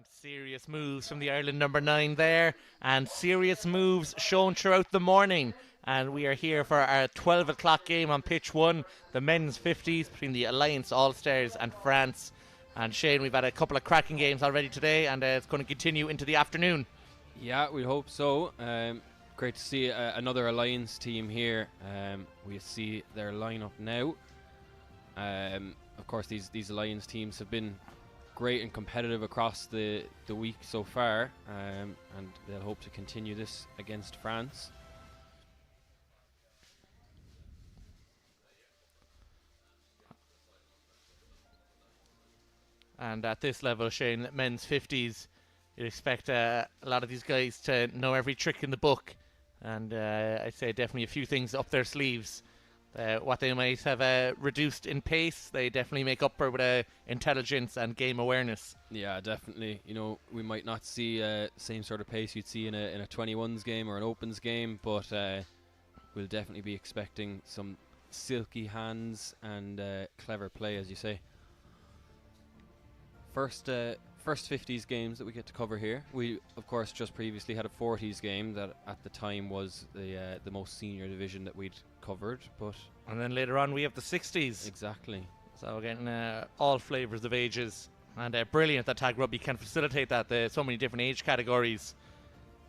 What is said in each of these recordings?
Serious moves from the Ireland number 9 there, and serious moves shown throughout the morning. And we are here for our 12 o'clock game on pitch 1, the men's 50s between the Alliance All-Stars and France. And Shane, we've had a couple of cracking games already today, and it's going to continue into the afternoon. Yeah, we hope so. Great to see another Alliance team here. We see their lineup now. Of course, these Alliance teams have been great and competitive across the week so far, and they'll hope to continue this against France. And at this level, Shane, men's 50s, you'd expect a lot of these guys to know every trick in the book. And I'd say definitely a few things up their sleeves. What they might have reduced in pace, they definitely make up for with intelligence and game awareness. Yeah, definitely. You know, we might not see same sort of pace you'd see in a 21s game or an opens game, but we'll definitely be expecting some silky hands and clever play, as you say. First 50s games that we get to cover here. We, of course, just previously had a 40s game that at the time was the most senior division that we'd covered. And then later on we have the 60s. Exactly. So we're getting all flavours of ages. And brilliant that Tag Rugby can facilitate that. There's so many different age categories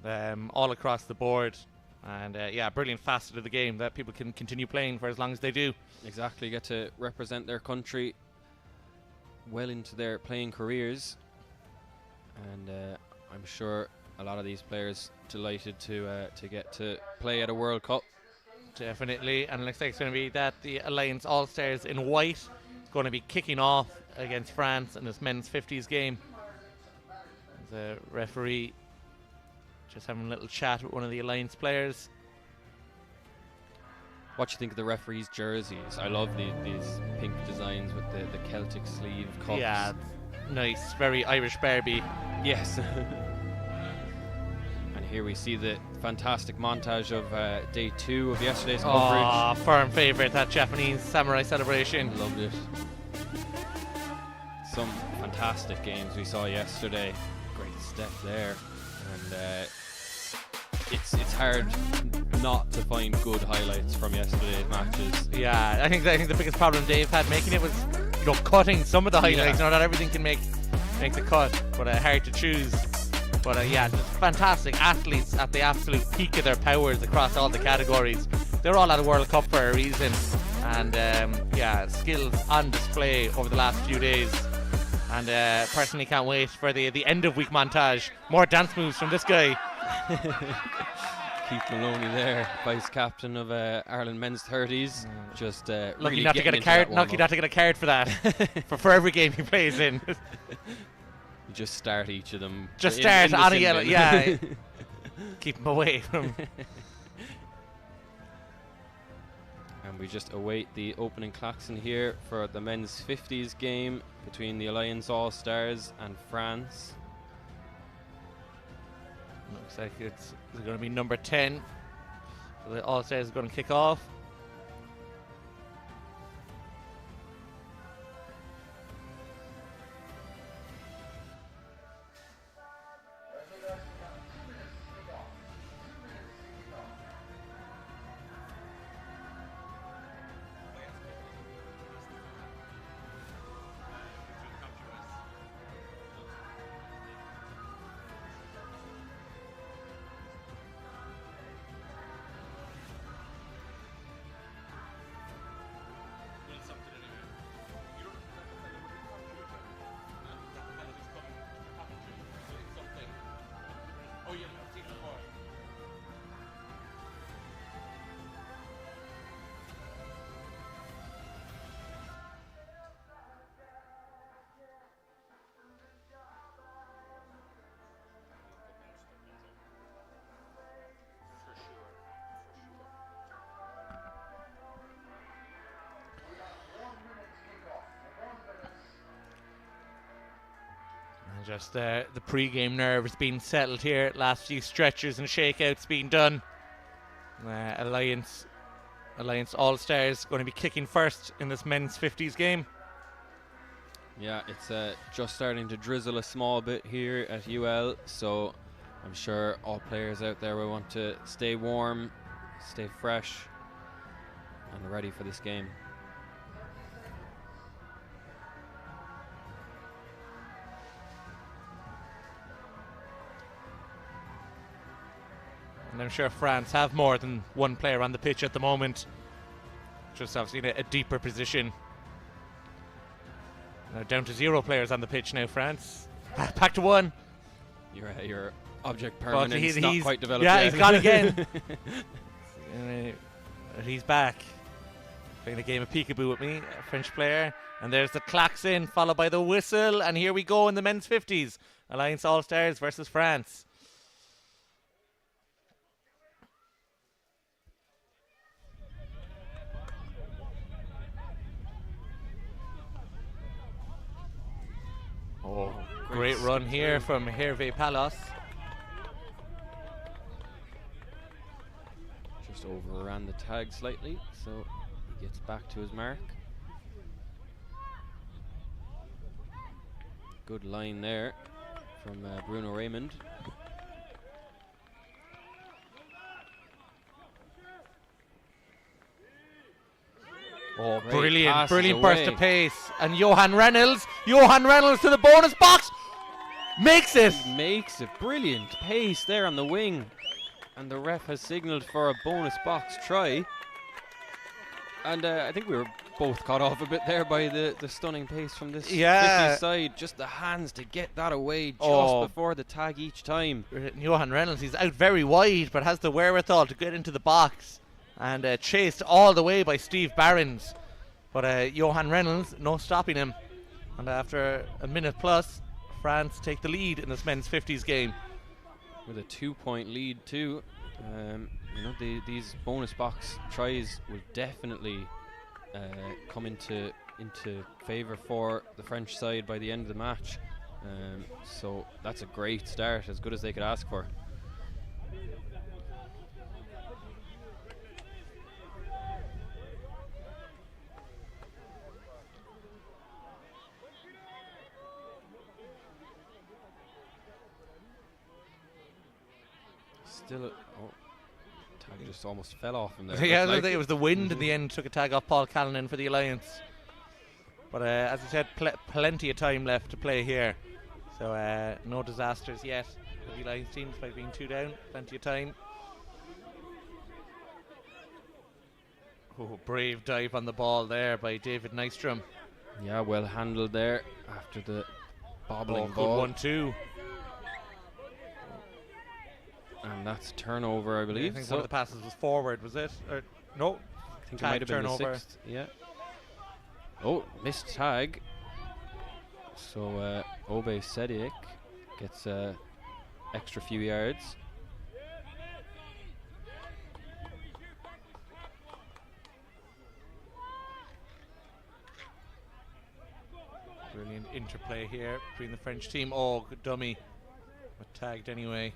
all across the board. And yeah, brilliant facet of the game that people can continue playing for as long as they do. Exactly. Get to represent their country well into their playing careers. And I'm sure a lot of these players delighted to get to play at a World Cup. Definitely, and it looks like it's going to be that the Alliance All-Stars in white is going to be kicking off against France in this men's 50s game. The referee just having a little chat with one of the Alliance players. What do you think of the referee's jerseys? I love these pink designs with the Celtic sleeve cuffs. Yeah, nice, very Irish Barbie. Yes. And here we see the fantastic montage of day 2 of yesterday's coverage. Oh, firm favourite, that Japanese samurai celebration. Loved it. Some fantastic games we saw yesterday. Great step there. And it's hard not to find good highlights from yesterday's matches. Yeah, I think the biggest problem Dave had making it was, cutting some of the highlights. Yeah. Not everything can make the cut, but hard to choose. But yeah, just fantastic athletes at the absolute peak of their powers across all the categories. They're all at a World Cup for a reason, and yeah, skills on display over the last few days. And personally can't wait for the end of week montage. More dance moves from this guy. Keith Maloney there, vice captain of Ireland men's 30s. Just lucky really not to get a card. Lucky not to get a card for that. for every game he plays in. You just start each of them. Just in start the on a sin yellow. bin. Yeah. Keep him away from. And we just await the opening klaxon here for the men's 50s game between the Alliance All-Stars and France. Looks like it's going to be number 10. So the All-Stars is going to kick off. Just the pre-game nerves being settled here. Last few stretchers and shakeouts being done. Alliance All-Stars going to be kicking first in this men's 50s game. Yeah, it's just starting to drizzle a small bit here at UL, so I'm sure all players out there will want to stay warm, stay fresh, and ready for this game. And I'm sure France have more than one player on the pitch at the moment. Just obviously in a deeper position. Now down to 0 players on the pitch now, France. Back to 1. Your object permanence not quite developed yeah, yet. he's gone again. He's back. Playing a game of peekaboo with me, a French player. And there's the klaxon, followed by the whistle. And here we go in the men's 50s. Alliance All-Stars versus France. Oh, great run here from Hervé Palos. Just overran the tag slightly, so he gets back to his mark. Good line there from Bruno Raymond. Oh, Great brilliant burst of pace. And Johan Reynolds to the bonus box. Makes it. He makes it. Brilliant pace there on the wing. And the ref has signaled for a bonus box try. And I think we were both caught off a bit there by the stunning pace from this 50 side. Just the hands to get that away just before the tag each time. Johan Reynolds, he's out very wide, but has the wherewithal to get into the box. And chased all the way by Steve Barons. But Johan Reynolds, no stopping him. And after a minute plus, France take the lead in this men's 50s game. With a 2-point lead too. These bonus box tries will definitely come into favour for the French side by the end of the match. So that's a great start, as good as they could ask for. Still, tag just almost fell off him there. Yeah, I think it was the wind in the end, took a tag off Paul Callanan for the Alliance. But as I said, plenty of time left to play here. So no disasters yet for the Alliance team, despite being 2 down. Plenty of time. Oh, brave dive on the ball there by David Nystrom. Yeah, well handled there after the bobbling ball. Good one too. And that's turnover, I believe. I think one of the passes was forward, was it? Or no? I think it might have been the 6th. Yeah. Oh, missed tag. So Obe Sediak gets extra few yards. Brilliant interplay here between the French team. Oh, good dummy. But tagged anyway.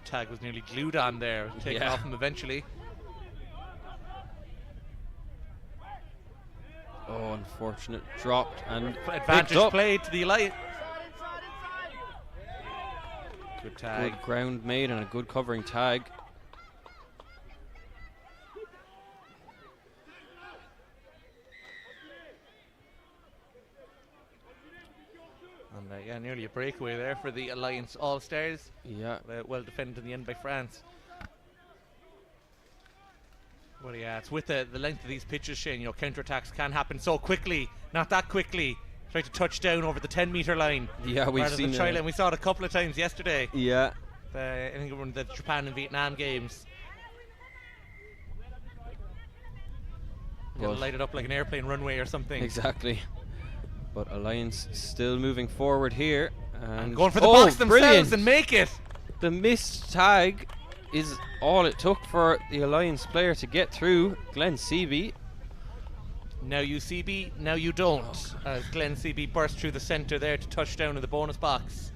Tag was nearly glued on there, taken off him eventually. Oh, unfortunate. Dropped and advantage played to the Alliance. Good tag. Good ground made and a good covering tag. And nearly a breakaway there for the Alliance All-Stars. Yeah. Well defended in the end by France. Well, yeah, it's with the length of these pitches, Shane. Counter-attacks can happen so quickly. Not that quickly. Try to touch down over the 10-metre line. Yeah, we've seen it. We saw it a couple of times yesterday. Yeah. I think it was the Japan and Vietnam games. Light it up like an airplane runway or something. Exactly. But Alliance still moving forward here. And going for the box themselves brilliant. And make it. The missed tag is all it took for the Alliance player to get through. Glenn Seaby. Now you CB, now you don't. As Glenn Seaby burst through the centre there to touch down in the bonus box.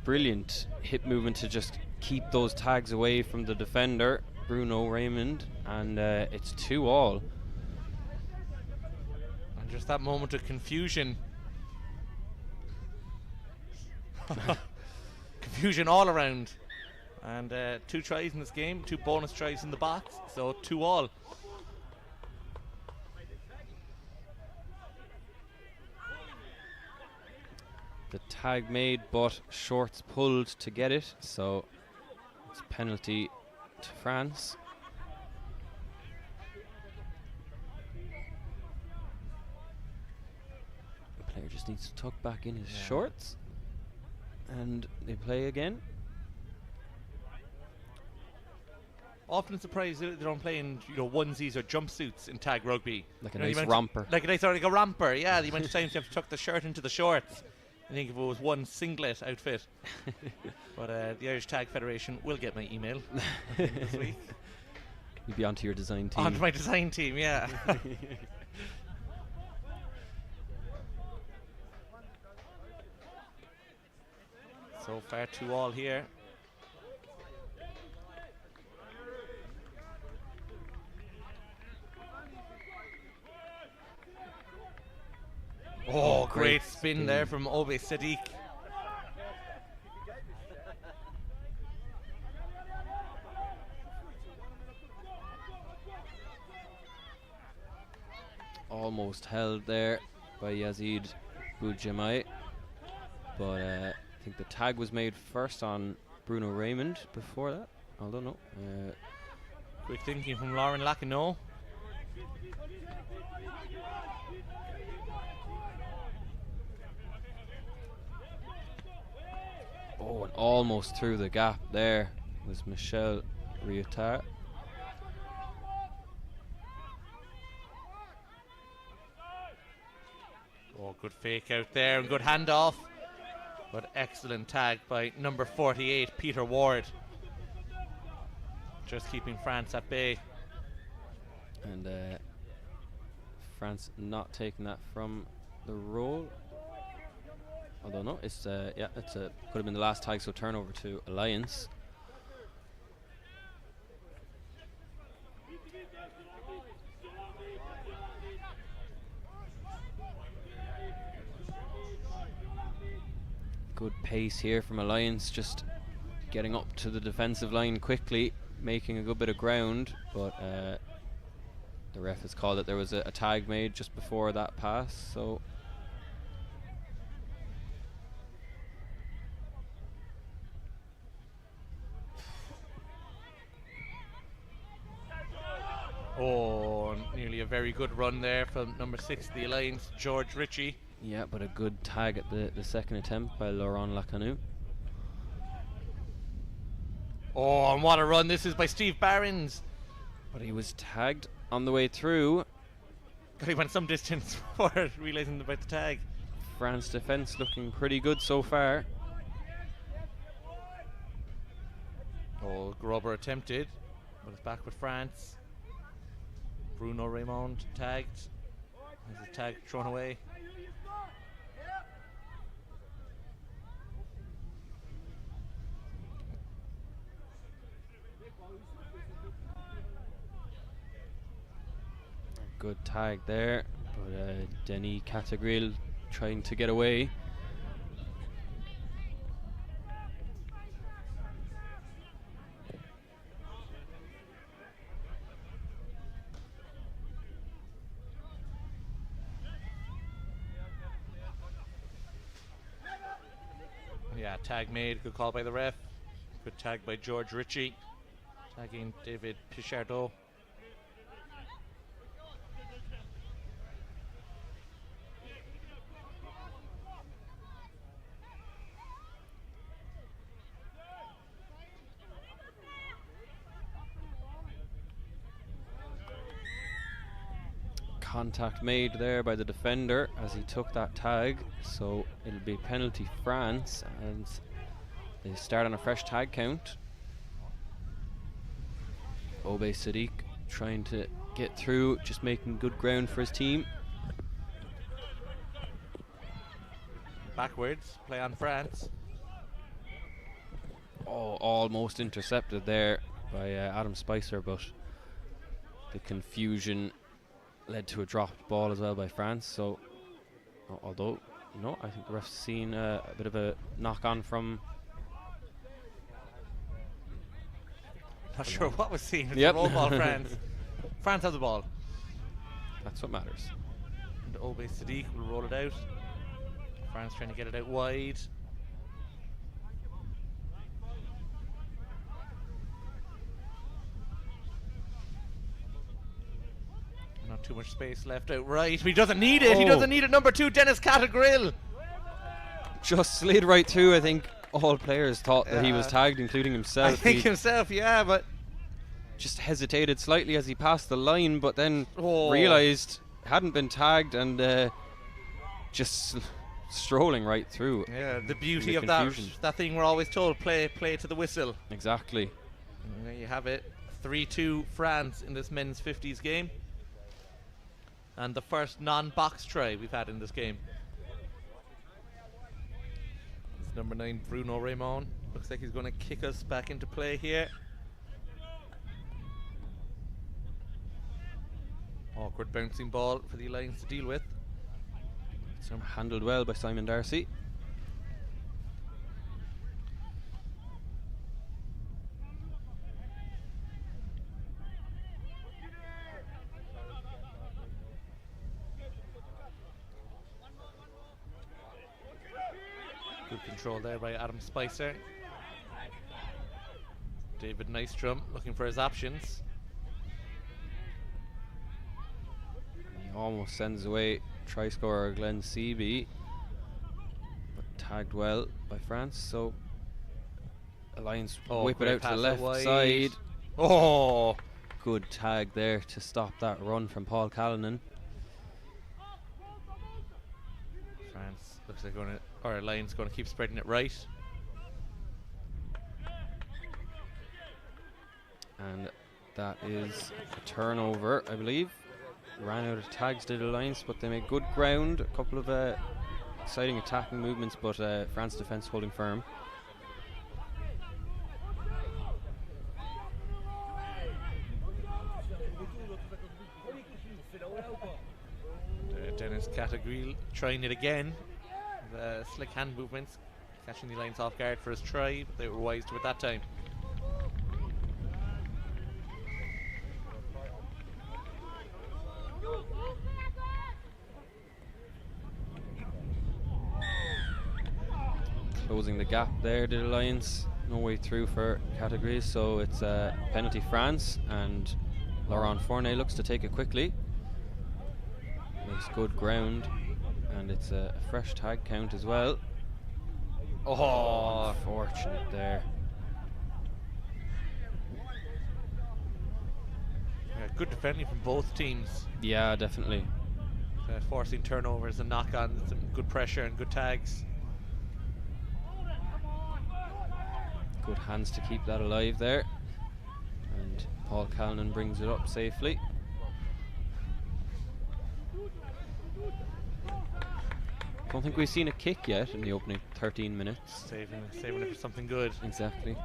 brilliant hip movement to just keep those tags away from the defender, Bruno Raymond, and it's 2-all. And just that moment of confusion. Confusion all around. And 2 tries in this game, 2 bonus tries in the box, so 2-all. The tag made, but Shorts pulled to get it, so it's penalty to France. The player just needs to tuck back in his shorts, and they play again. Often surprised that they don't play in onesies or jumpsuits in tag rugby. Like a nice romper. Like a romper, yeah. The amount of times you have to tuck the shirt into the shorts. I think if it was one singlet outfit. But the Irish Tag Federation will get my email this week. You'll be onto your design team. Onto my design team, yeah. So far 2-all here. Oh, great spin there from Obe Sadiq. Almost held there by Yazid Boujamai, but I think the tag was made first on Bruno Raymond before that. I don't know. Quick thinking from Lauren Lacano. Oh, and almost through the gap there was Michel Riotard. Oh, good fake out there and good handoff. But excellent tag by number 48, Peter Ward. Just keeping France at bay. And France not taking that from the roll. Although no, it's could have been the last tag, so turnover to Alliance. Good pace here from Alliance, just getting up to the defensive line quickly, making a good bit of ground, but the ref has called that there was a tag made just before that pass, so oh, nearly a very good run there from number 6, the Alliance, George Ritchie. yeah, but a good tag at the second attempt by Laurent Lacanu. Oh, and what a run this is by Steve Barons. But he was tagged on the way through. He went some distance before realising about the tag. France defense looking pretty good so far. Oh, Grubber attempted, but it's back with France. Bruno Raymond tagged. Has his tag thrown away. Good tag there, but Denis Catagril trying to get away. Yeah, tag made. Good call by the ref. Good tag by George Ritchie. Tagging David Pichardot. Contact made there by the defender as he took that tag, so it'll be penalty France, and they start on a fresh tag count. Obe Sadiq trying to get through, just making good ground for his team. Backwards, play on France. Oh, almost intercepted there by Adam Spicer, but the confusion led to a dropped ball as well by France. So, although, no, I think the ref's seen a bit of a knock-on from... Not sure what was seen. It's Yep. a roll ball, France. France has the ball. That's what matters. And Obey Sadiq will roll it out. France trying to get it out wide. Not too much space left out right. He doesn't need it. He doesn't need it. Number 2, Dennis Catagrill. Just slid right through. I think all players thought that he was tagged, including himself. I think himself, yeah, but just hesitated slightly as he passed the line, but then realised hadn't been tagged and just strolling right through. Yeah, the beauty of that thing we're always told, play to the whistle. Exactly. And there you have it. 3-2 France in this men's 50s game. And the first non-box try we've had in this game. It's number 9, Bruno Raymond. Looks like he's going to kick us back into play here. Awkward bouncing ball for the Alliance to deal with. Handled well by Simon Darcy. Good control there by Adam Spicer. David Nystrom looking for his options. He almost sends away try scorer Glenn Seaby, but tagged well by France. So Alliance whip it out to the left side. Oh, good tag there to stop that run from Paul Callanan. France looks like Alliance going to keep spreading it right. And that is a turnover, I believe. Ran out of tags, did Alliance, but they made good ground. A couple of exciting attacking movements, but France defence holding firm. Dennis Catagrill trying it again. The slick hand movements, catching the Alliance off guard for his try, but they were wise to it that time. Closing the gap there, did Alliance. No way through for categories, so it's penalty France, and Laurent Fournier looks to take it quickly. Makes good ground, and it's a fresh tag count as well. Oh, unfortunate there. Yeah, good defending from both teams. Yeah, definitely. Forcing turnovers and knock-ons, some good pressure and good tags. Good hands to keep that alive there. And Paul Callanan brings it up safely. Don't think we've seen a kick yet in the opening 13 minutes. Saving it for something good. Exactly.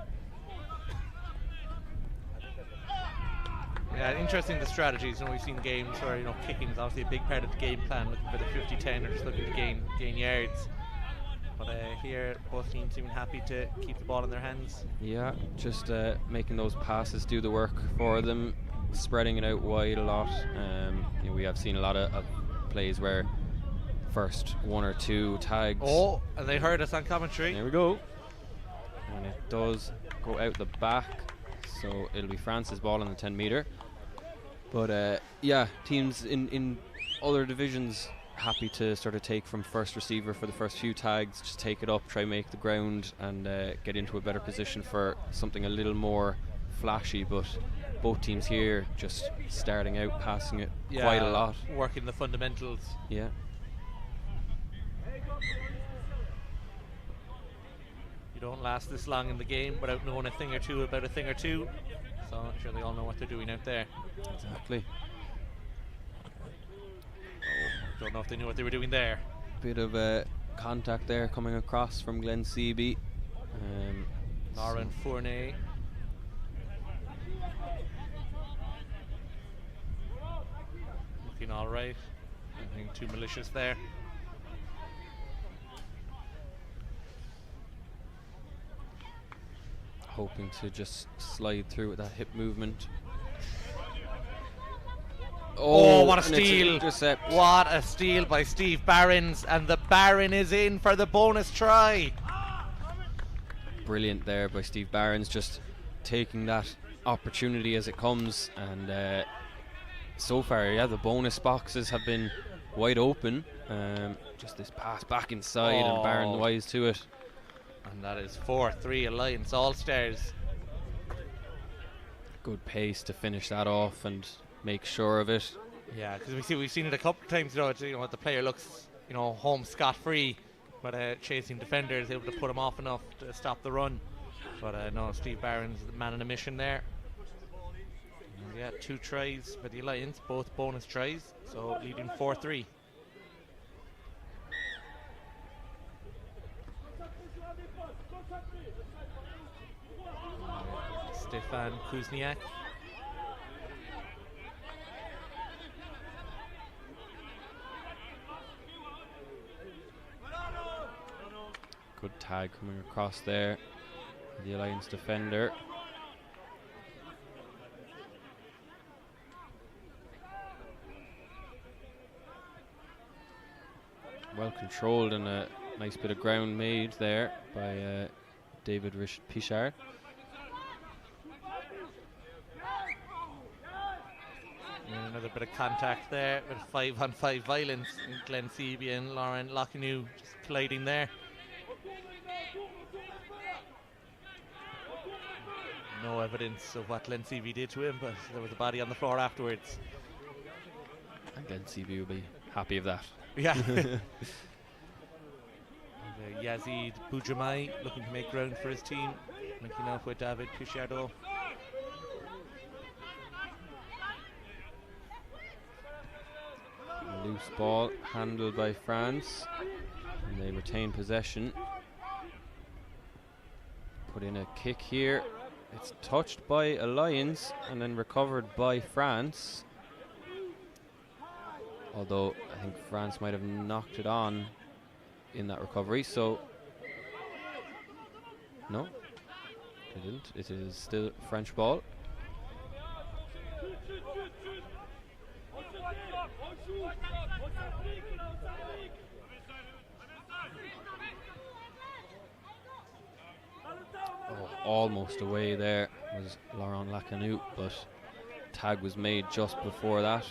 Yeah, interesting the strategies. We've seen games where kicking is obviously a big part of the game plan, looking for the 50-10 or just looking to gain yards. But here, both teams seem happy to keep the ball in their hands. Yeah, just making those passes do the work for them, spreading it out wide a lot. We have seen a lot of plays where first one or two tags. Oh, and they heard us on commentary. There we go. And it does go out the back, so it'll be France's ball on the 10 metre. But yeah, teams in other divisions happy to sort of take from first receiver for the first few tags, just take it up, try make the ground, and get into a better position for something a little more flashy. But both teams here just starting out, passing it quite a lot, working the fundamentals. Yeah. You don't last this long in the game without knowing a thing or two about a thing or two, so I'm sure they all know what they're doing out there. Exactly. Don't know if they knew what they were doing there. Bit of contact there coming across from Glenn Seaby. Lauren Fournier. Looking all right. Nothing too malicious there. Hoping to just slide through with that hip movement. Oh, what a and it's an steal! intercept. What a steal by Steve Barons, and the Baron is in for the bonus try. Brilliant there by Steve Barons, just taking that opportunity as it comes. And so far, yeah, the bonus boxes have been wide open. Just this pass back inside, and Barron wise to it. And that is 4-3 Alliance All-Stars. Good pace to finish that off and make sure of it. Yeah, because we've seen it a couple of times. The player looks, home scot-free, but chasing defenders, able to put him off enough to stop the run. But no, Steve Barron's the man on a mission there. And yeah, 2 tries for the Alliance, both bonus tries, so leading 4-3. Stefan Kuzniak. Good tag coming across there. The Alliance defender. Well controlled, and a nice bit of ground made there by David Pichard. And another bit of contact there with 5-on-5 violence. Glenn Seaby and Lauren Locknew just colliding there. No evidence of what Glenn Seaby did to him, but there was a body on the floor afterwards. And Glenn Seaby will be happy of that. Yeah. Yazid Boujamai looking to make ground for his team, linking up with David Pichardo. Loose ball handled by France, and they retain possession. Put in a kick here. It's touched by Alliance and then recovered by France. Although I think France might have knocked it on in that recovery, so no, it didn't. It is still French ball. Almost away there was Laurent Lacanu, but tag was made just before that.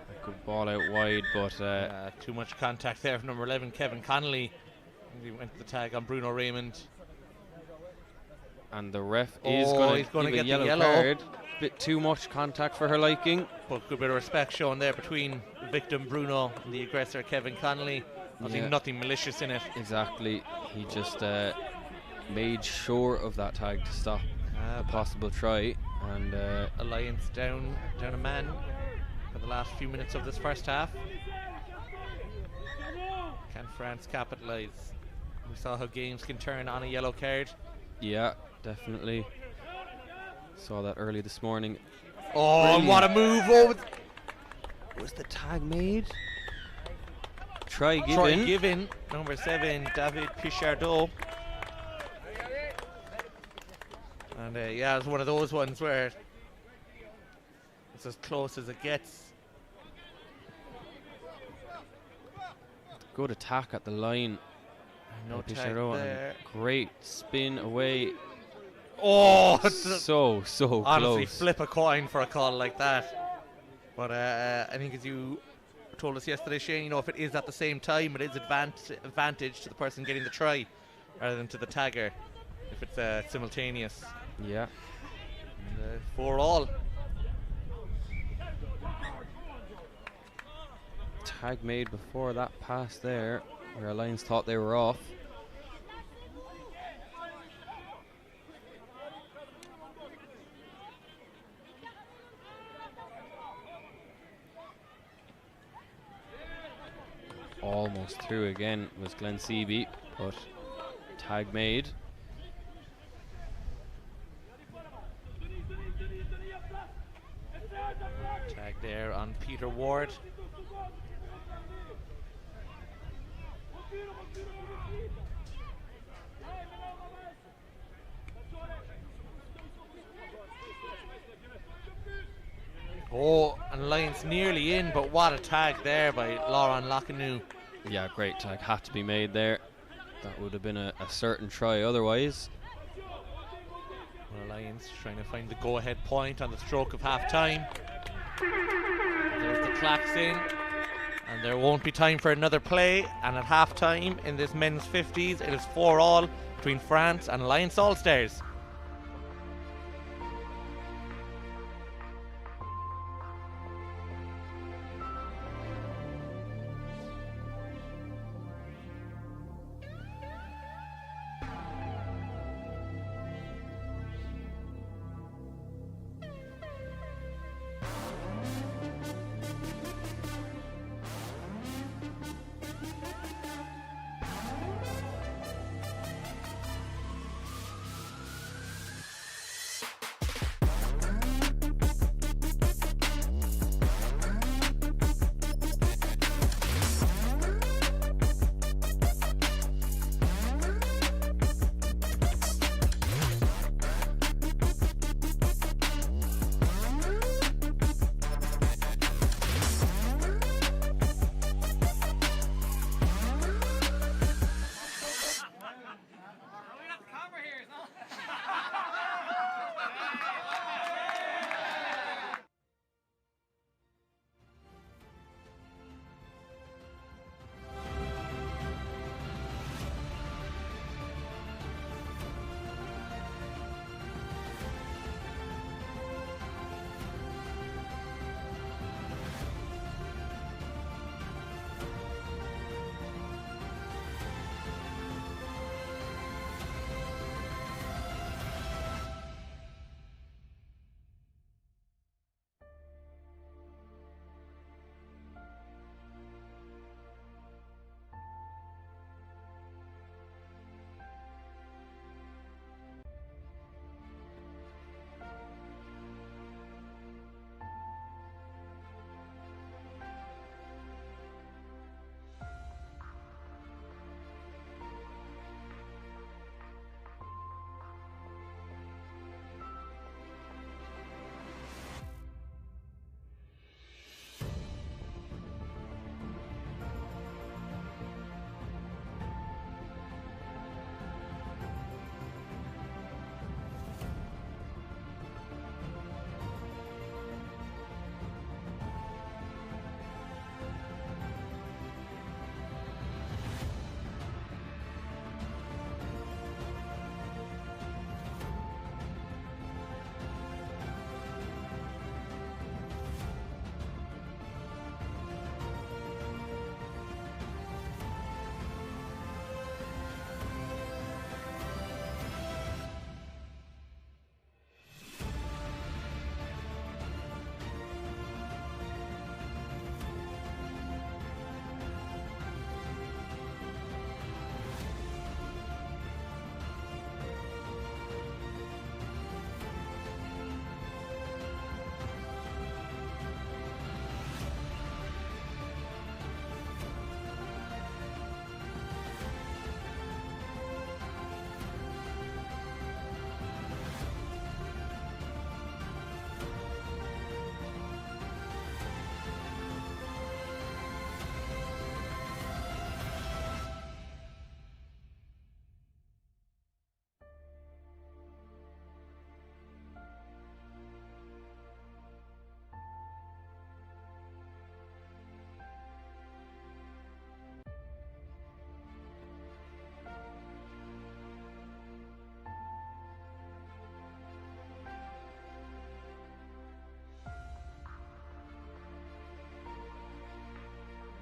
A good ball out wide, but too much contact there from number 11, Kevin Connolly. He went to the tag on Bruno Raymond. And the ref is going to give a yellow card. Bit too much contact for her liking. But good bit of respect shown there between the victim Bruno and the aggressor Kevin Connolly. Nothing malicious in it. Exactly. He just made sure of that tag to stop a possible try. And Alliance down a man for the last few minutes of this first half. Can France capitalise? We saw how games can turn on a yellow card. Yeah, definitely. Saw that early this morning. Oh, brilliant. What a move! Oh, was the tag made? Try given. Number 7, David Pichardo. And yeah, it's one of those ones where it's as close as it gets. Good attack at the line. No tag there. Great spin away. Oh, so honestly, close. Flip a coin for a call like that. But I think, as you told us yesterday, Shane, if it is at the same time, it is advantage to the person getting the try rather than to the tagger if it's simultaneous. Yeah. And, 4-all. Tag made before that pass there, where Alliance thought they were off. almost through again was Glen Seaby, but tag made. Tag there on Peter Ward. Oh, and Lions nearly in, but what a tag there by Lauren Lockanu. Yeah, great tag had to be made there. That would have been a certain try otherwise. Well, Lions trying to find the go-ahead point on the stroke of half-time. There's the clacks in, and there won't be time for another play. And at half-time in this men's 50s, it is 4-all between France and Alliance All-Stars.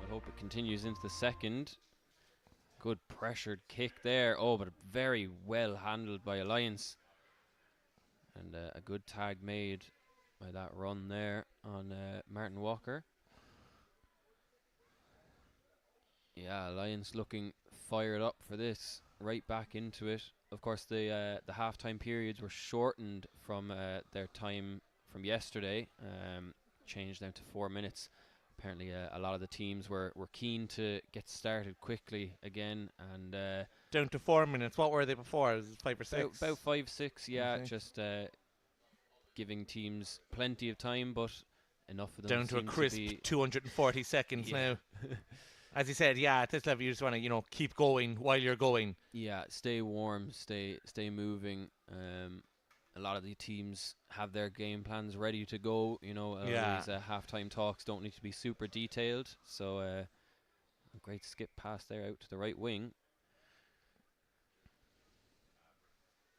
Hope it continues into the second. Good pressured kick there. Oh, but very well handled by Alliance. And a good tag made by that run there on Martin Walker. Yeah, Lions looking fired up for this, right back into it. Of course, the halftime periods were shortened from their time from yesterday, changed down to 4 minutes. Apparently, a lot of the teams were keen to get started quickly again, and Down to 4 minutes. What were they before? Was it 5 or 6? about 5-6, yeah, Okay. just giving teams plenty of time, but enough of them Down to a seem crisp to be 240 seconds yeah. now. As you said, yeah, at this level you just want to, keep going while you're going. Yeah, stay warm, stay moving. A lot of the teams have their game plans ready to go. Yeah. These halftime talks don't need to be super detailed. So a great skip pass there out to the right wing.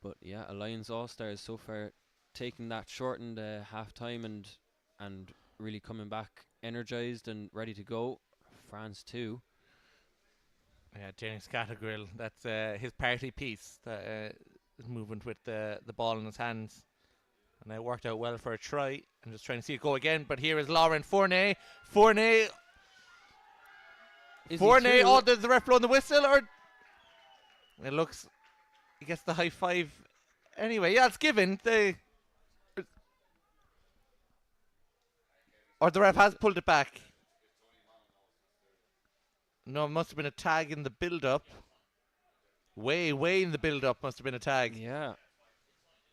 But yeah, Alliance All-Stars so far taking that shortened halftime and really coming back energized and ready to go. France too. Yeah, James Scattergrill, that's his party piece. That is movement with the ball in his hands. And it worked out well for a try. I'm just trying to see it go again. But here is Laurent Fournier. Fournier. Oh, does the ref blow the whistle? Or it looks... He gets the high five. Anyway, yeah, it's given. Or the ref has pulled it back. No, it must have been a tag in the build-up. Way in the build-up must have been a tag. Yeah.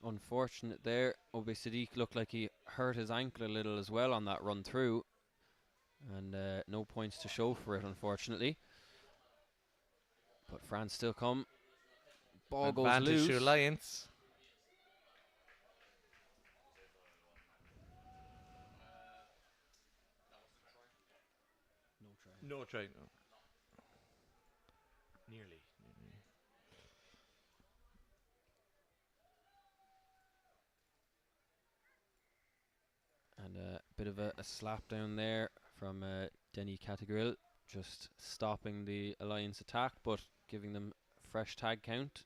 Unfortunate there. Obe Sadiq looked like he hurt his ankle a little as well on that run through. And no points to show for it, unfortunately. But France still come. Ball goes Advantage loose. to Alliance. No try. No. Nearly. And a bit of a slap down there from Denny Cattegrill, just stopping the Alliance attack, but giving them fresh tag count.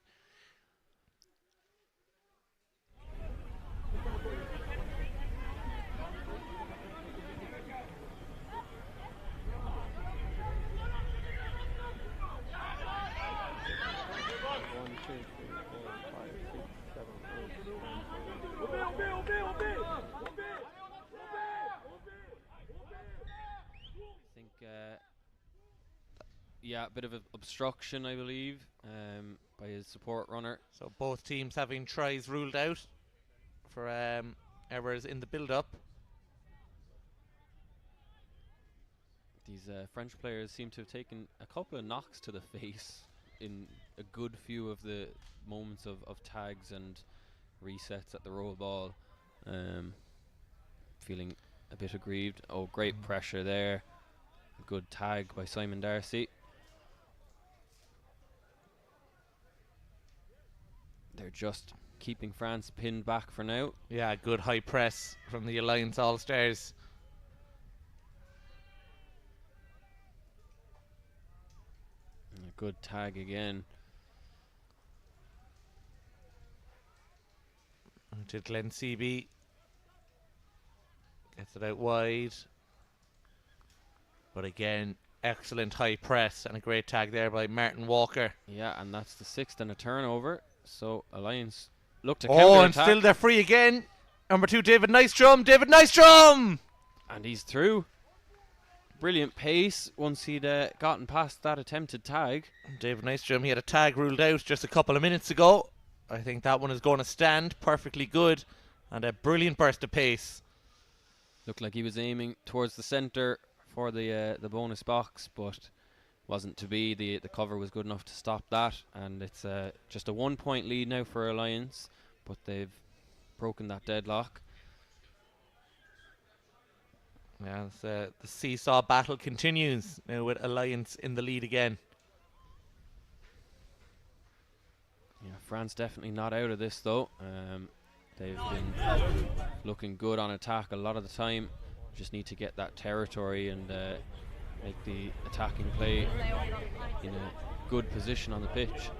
Yeah, a bit of an obstruction, I believe, by his support runner. So both teams having tries ruled out for errors in the build-up. These French players seem to have taken a couple of knocks to the face in a good few of the moments of tags and resets at the roll ball. Feeling a bit aggrieved. Oh, great pressure there. Good tag by Simon Darcy. They're just keeping France pinned back for now. Yeah, good high press from the Alliance All-Stars. And a good tag again. To Glenn Seaby. Gets it out wide. But again, excellent high press and a great tag there by Martin Walker. Yeah, and that's the 6th and a turnover. So Alliance look to counter and still they're free again. Number 2, David Nystrom. David Nystrom! And he's through. Brilliant pace once he'd gotten past that attempted tag. David Nystrom, he had a tag ruled out just a couple of minutes ago. I think that one is going to stand perfectly good. And a brilliant burst of pace. Looked like he was aiming towards the centre for the bonus box, but wasn't to be. The cover was good enough to stop that, and it's just a 1 point lead now for Alliance, but they've broken that deadlock. Yeah, the seesaw battle continues now with Alliance in the lead again. Yeah, France definitely not out of this though. They've been looking good on attack a lot of the time. Just need to get that territory and make the attacking play in a good position on the pitch.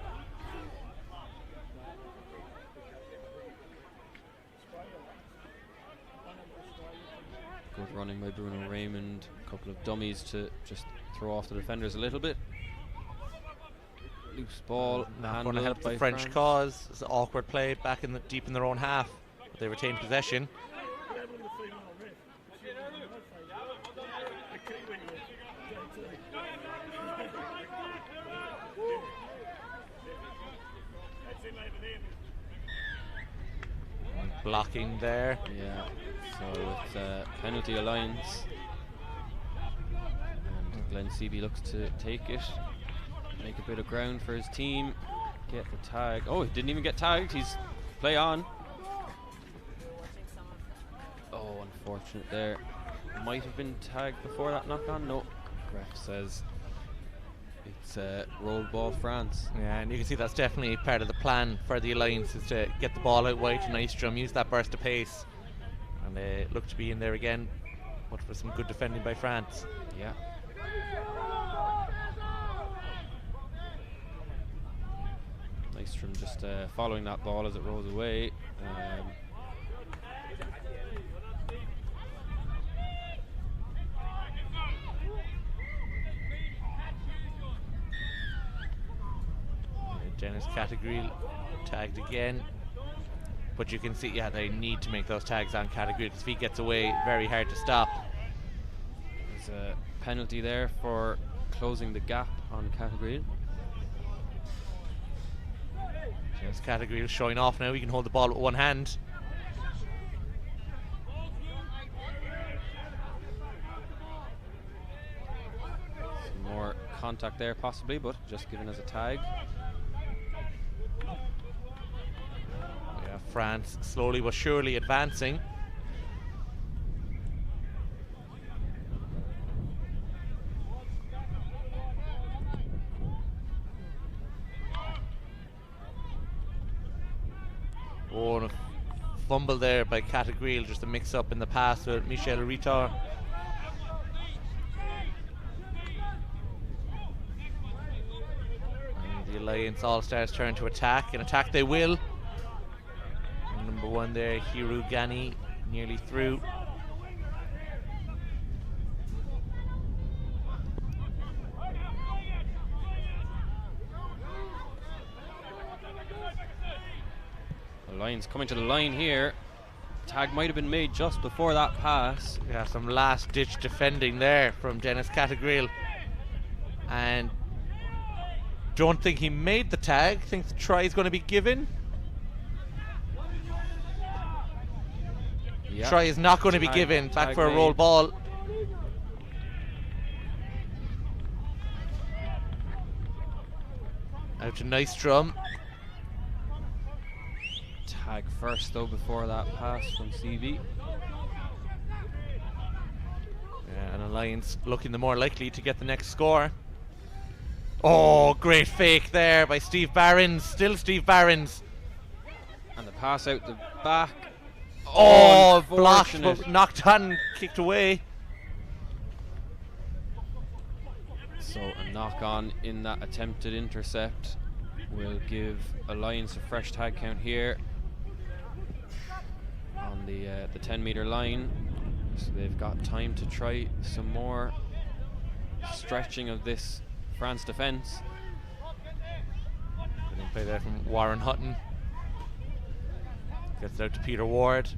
Good running by Bruno Raymond. A couple of dummies to just throw off the defenders a little bit. Loose ball. Not going to help the French cause. It's an awkward play back in the deep in their own half. But they retain possession. Blocking there. Yeah. So it's a penalty alliance. And Glenn Seaby looks to take it. Make a bit of ground for his team. Get the tag. Oh, he didn't even get tagged. He's play on. Oh, unfortunate there. Might have been tagged before that knock on. No. Ref says it's roll ball France. Yeah, and you can see that's definitely part of the plan for the Alliance, is to get the ball out wide to Nystrom, use that burst of pace, and they look to be in there again, but for some good defending by France. Yeah. Nystrom just following that ball as it rolls away. Dennis Category tagged again, but you can see, yeah, they need to make those tags on Category because if he gets away, very hard to stop. There's a penalty there for closing the gap on Category. Dennis Category is showing off now. He can hold the ball with one hand. Some more contact there possibly, but just given as a tag. France slowly but surely advancing. Oh, and a fumble there by Categril, just a mix up in the pass with Michel Ritter. And the Alliance All-Stars turn to attack, and attack they will. Number one there, Hiru Gani, nearly through. Alliance coming to the line here. Tag might have been made just before that pass. Yeah, some last-ditch defending there from Dennis Categril. And don't think he made the tag. Think the try is going to be given. Yeah. Try is not going to be given. Back for a roll ball. Out to Nystrom. Tag first though before that pass from CB. Yeah, and Alliance looking the more likely to get the next score. Oh, great fake there by Steve Barons. Still Steve Barons. And the pass out the back. Oh, blocked, but knocked on, kicked away. So a knock on in that attempted intercept will give Alliance a fresh tag count here on the 10-meter line. So they've got time to try some more stretching of this France defence. Good play there from Warren Hutton. Gets it out to Peter Ward.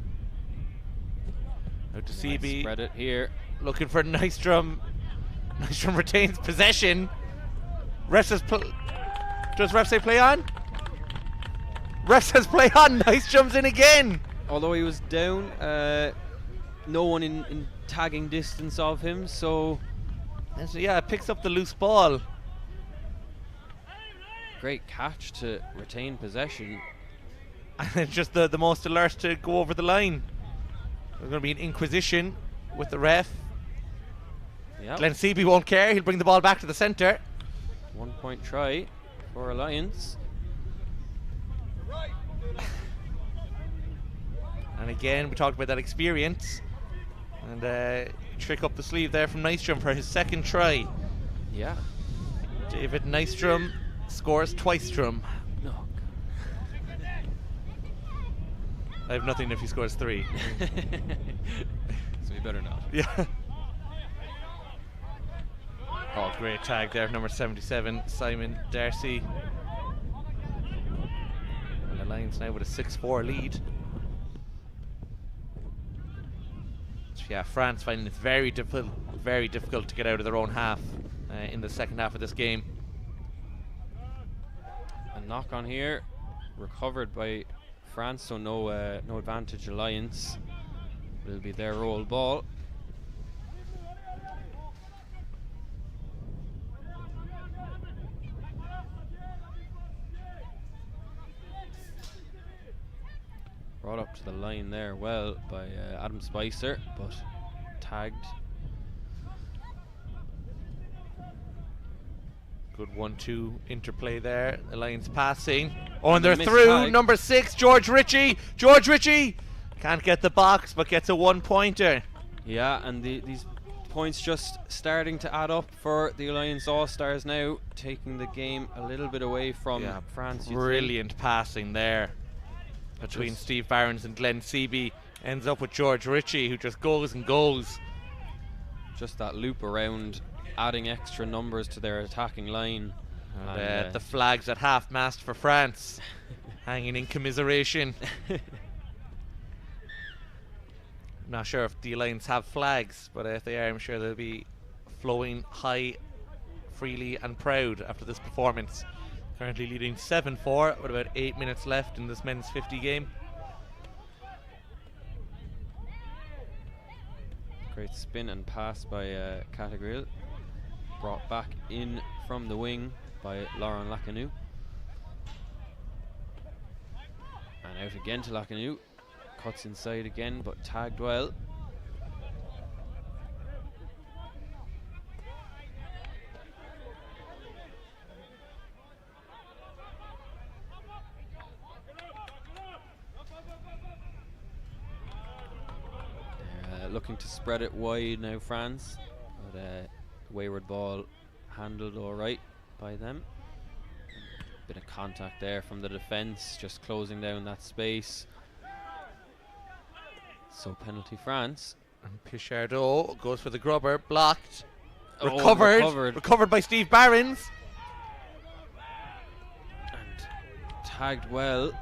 Out to CB. Spread it here. Looking for Nystrom. Nystrom retains possession. Ref says does ref say play on? Ref says play on. Nystrom's in again. Although he was down, no one in tagging distance of him, so... And so yeah, picks up the loose ball. Great catch to retain possession. And just the most alert to go over the line. There's going to be an inquisition with the ref. Yep. Glenn Seaby won't care. He'll bring the ball back to the centre. 1 point try for Alliance. And again, we talked about that experience. And trick up the sleeve there from Nystrom for his second try. Yeah. David Nystrom scores twice-strom. No. I have nothing if he scores 3. So We better not. Yeah. Oh, great tag there, number 77, Simon Darcy. And the Lions now with a 6-4 lead. So yeah, France finding it very difficult to get out of their own half in the second half of this game. A knock on here, recovered by France, so no advantage Alliance. Will be their roll ball. Brought up to the line there well by Adam Spicer, but tagged. Good 1-2 interplay there. The Lions passing. Oh, and they're missed through. tag. Number 6, George Ritchie. George Ritchie can't get the box, but gets a 1-pointer. Yeah, and these points just starting to add up for the Alliance All-Stars now, taking the game a little bit away from France. Brilliant passing there between Steve Barons and Glenn Seaby. Ends up with George Ritchie, who just goes and goes. Just that loop around, adding extra numbers to their attacking line. And the flags at half-mast for France, hanging in commiseration. Not sure if the Alliance have flags, but if they are, I'm sure they'll be flowing high, freely and proud after this performance. Currently leading 7-4 with about 8 minutes left in this men's 50 game. Great spin and pass by Catagrill. Brought back in from the wing by Lauren Lacanu. And out again to Lacanu. Cuts inside again, but tagged well. Looking to spread it wide now, France, but wayward ball handled all right by them. Bit of contact there from the defence, just closing down that space. So penalty France. And Pichardo goes for the grubber, blocked, Oh, recovered by Steve Barons. And tagged well.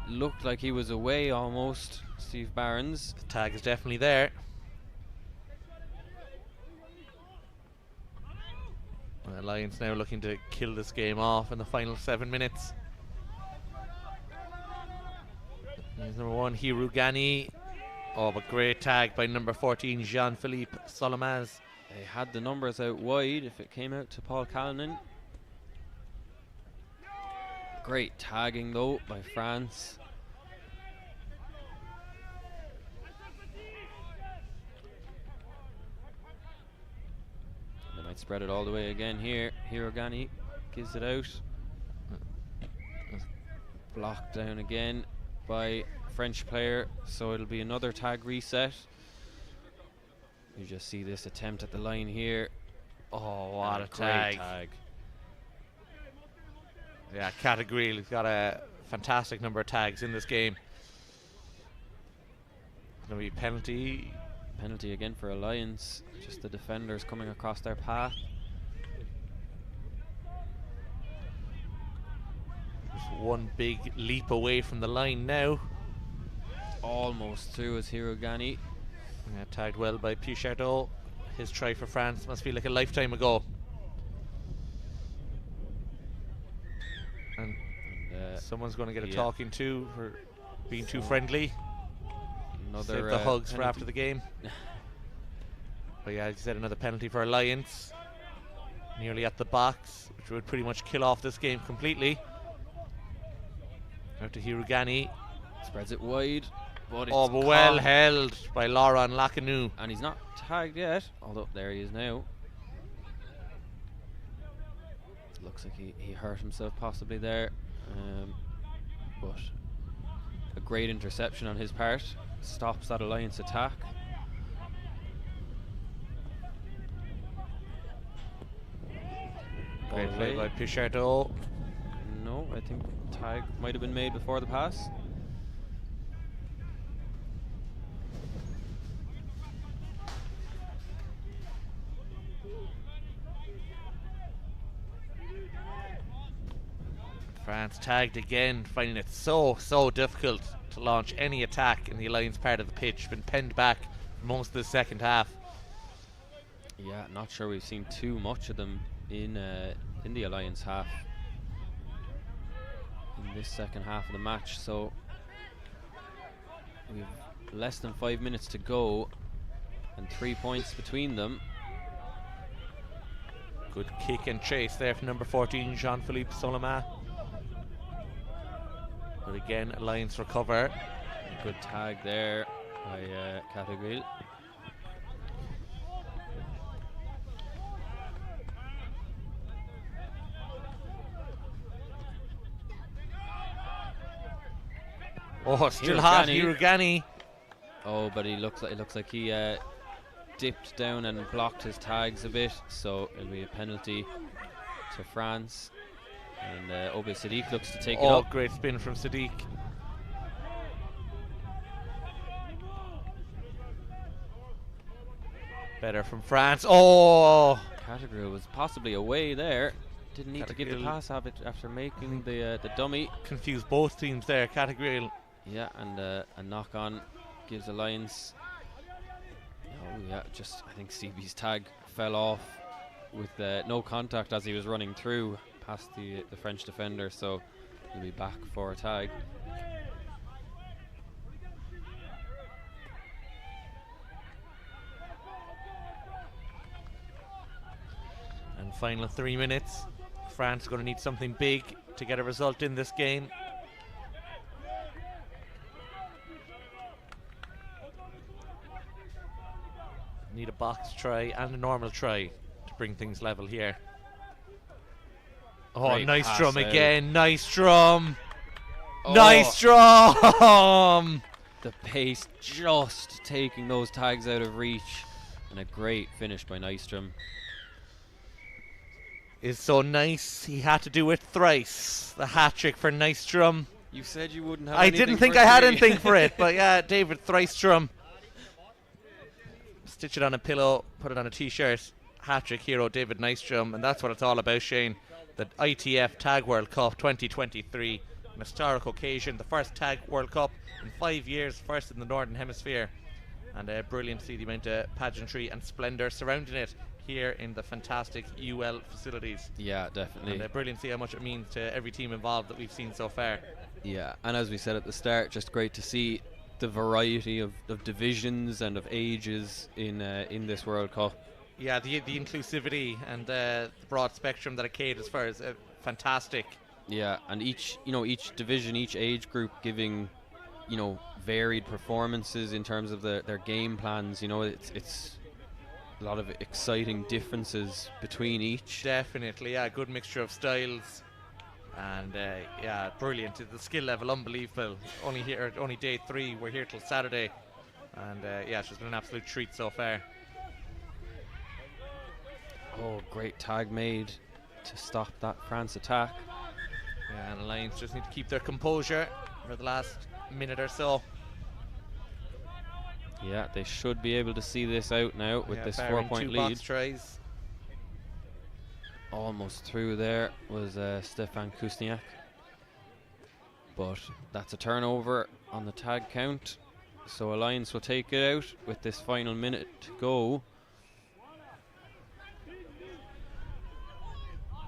Looked like he was away almost, Steve Barons. The tag is definitely there. The Lions now looking to kill this game off in the final 7 minutes. Here's number 1, Hirugani. Oh, but great tag by number 14, Jean-Philippe Solomaz. They had the numbers out wide if it came out to Paul Callanan. Great tagging though by France. They might spread it all the way again here. Hirogani gives it out. Blocked down again by French player, so it'll be another tag reset. You just see this attempt at the line here. Oh, what a great tag. Yeah, Catagrill has got a fantastic number of tags in this game. Going to be penalty. Penalty again for Alliance. Just the defenders coming across their path. Just one big leap away from the line now. Almost through as Hirogani. Yeah, tagged well by Pichardo. His try for France must feel like a lifetime ago. And someone's going to get a talking to for being too friendly. Another Save the hugs penalty for after the game. But yeah, as you said, another penalty for Alliance. Nearly at the box, which would pretty much kill off this game completely. Out to Hirugani. Spreads it wide. But it's but well held by Laurent Lacanu. And he's not tagged yet, although there he is now. Looks like he hurt himself possibly there. But a great interception on his part. Stops that Alliance attack. Great play by Pichardo. No, I think tag might have been made before the pass. France tagged again, finding it so difficult to launch any attack in the Alliance part of the pitch. Been penned back for most of the second half. Yeah, not sure we've seen too much of them in the Alliance half in this second half of the match. So we have less than 5 minutes to go and 3 points between them. Good kick and chase there from number 14, Jean-Philippe Solomon. But again, Alliance recover. A good tag there by Category. Oh, still hot, Hirugani. Oh, but it looks like he dipped down and blocked his tags a bit, so it'll be a penalty to France. And Obe Sadiq looks to take it up. Oh, great spin from Sadiq. Better from France. Oh! Category was possibly away there. Didn't need to give the pass after making the dummy. Confused both teams there, Category. Yeah, and a knock on gives Alliance. Oh yeah, just I think CB's tag fell off with no contact as he was running through past the French defender, so he'll be back for a tag. And final 3 minutes. France going to need something big to get a result in this game. Need a box try and a normal try to bring things level here. Oh, Great nice pass drum out. again. Nice drum. Oh. Nice drum. The pace just taking those tags out of reach, and a great finish by Nystrom. Is so nice. He had to do it thrice. The hat trick for Nystrom. You said you wouldn't have I anything didn't think for I had three. anything for it, but yeah, David Thrystrom. Stitch it on a pillow, put it on a t-shirt. Hat-trick hero David Nystrom, and that's what it's all about, Shane. The ITF Tag World Cup 2023, an historic occasion, the first Tag World Cup in 5 years, first in the Northern Hemisphere, and brilliant to see the amount of pageantry and splendour surrounding it here in the fantastic UL facilities. Yeah, definitely. And brilliant to see how much it means to every team involved that we've seen so far. Yeah, and as we said at the start, just great to see the variety of divisions and of ages in this World Cup. Yeah, the inclusivity and the broad spectrum that it caters for is fantastic. Yeah, and each division, each age group giving varied performances in terms of their game plans. It's a lot of exciting differences between each. Definitely, yeah, good mixture of styles. And yeah, brilliant. The skill level, unbelievable. Only day 3. We're here till Saturday, and yeah, it's just been an absolute treat so far. Oh, great tag made to stop that France attack. Yeah, and Alliance just need to keep their composure for the last minute or so. Yeah, they should be able to see this out now with this 4-point lead. Box tries. Almost through there was Stefan Kuzniak, but that's a turnover on the tag count, so Alliance will take it out with this final minute to go.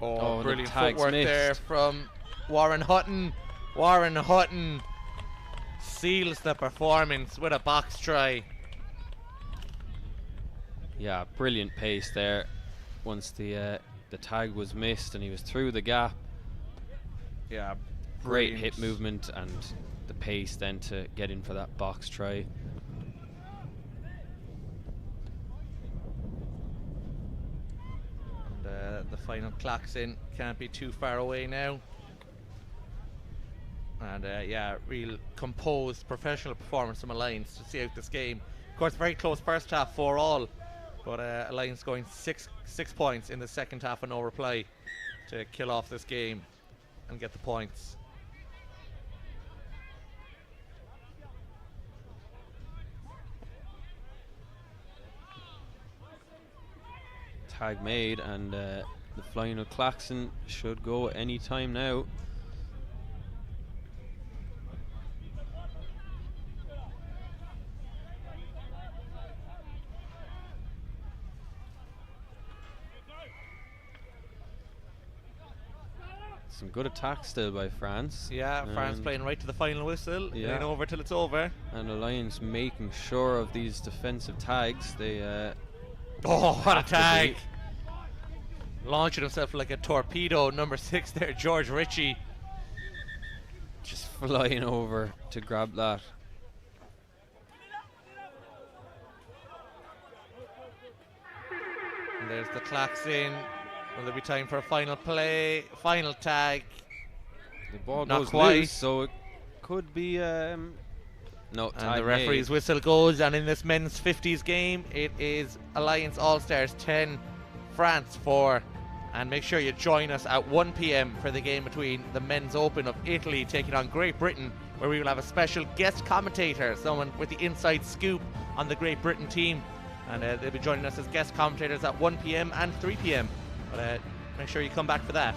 Oh, brilliant the footwork there from Warren Hutton. Warren Hutton seals the performance with a box try. Yeah, brilliant pace there once the tag was missed and he was through the gap. Yeah, great brilliant hip movement and the pace then to get in for that box try. And the final clock's in, can't be too far away now. And yeah, real composed professional performance from Alliance to see out this game. Of course, very close first half, 4-all. But Alliance going six points in the second half and no reply to kill off this game and get the points. Tag made, and the final klaxon should go any time now. Some good attacks still by France. Yeah, France playing right to the final whistle. Yeah. Playing over till it's over. And Alliance making sure of these defensive tags. They oh, what a have to tag! be. Launching himself like a torpedo. Number 6 there, George Ritchie. Just flying over to grab that. And there's the clacks in. Will there be time for a final play? Final tag. The ball Not goes quite. loose, so it could be no. And Tag the referee's whistle goes, and in this men's 50s game, it is Alliance All-Stars 10, France 4. And make sure you join us at 1 p.m. for the game between the Men's Open of Italy taking on Great Britain, where we will have a special guest commentator, someone with the inside scoop on the Great Britain team. And they'll be joining us as guest commentators at 1 p.m. and 3 p.m. But make sure you come back for that.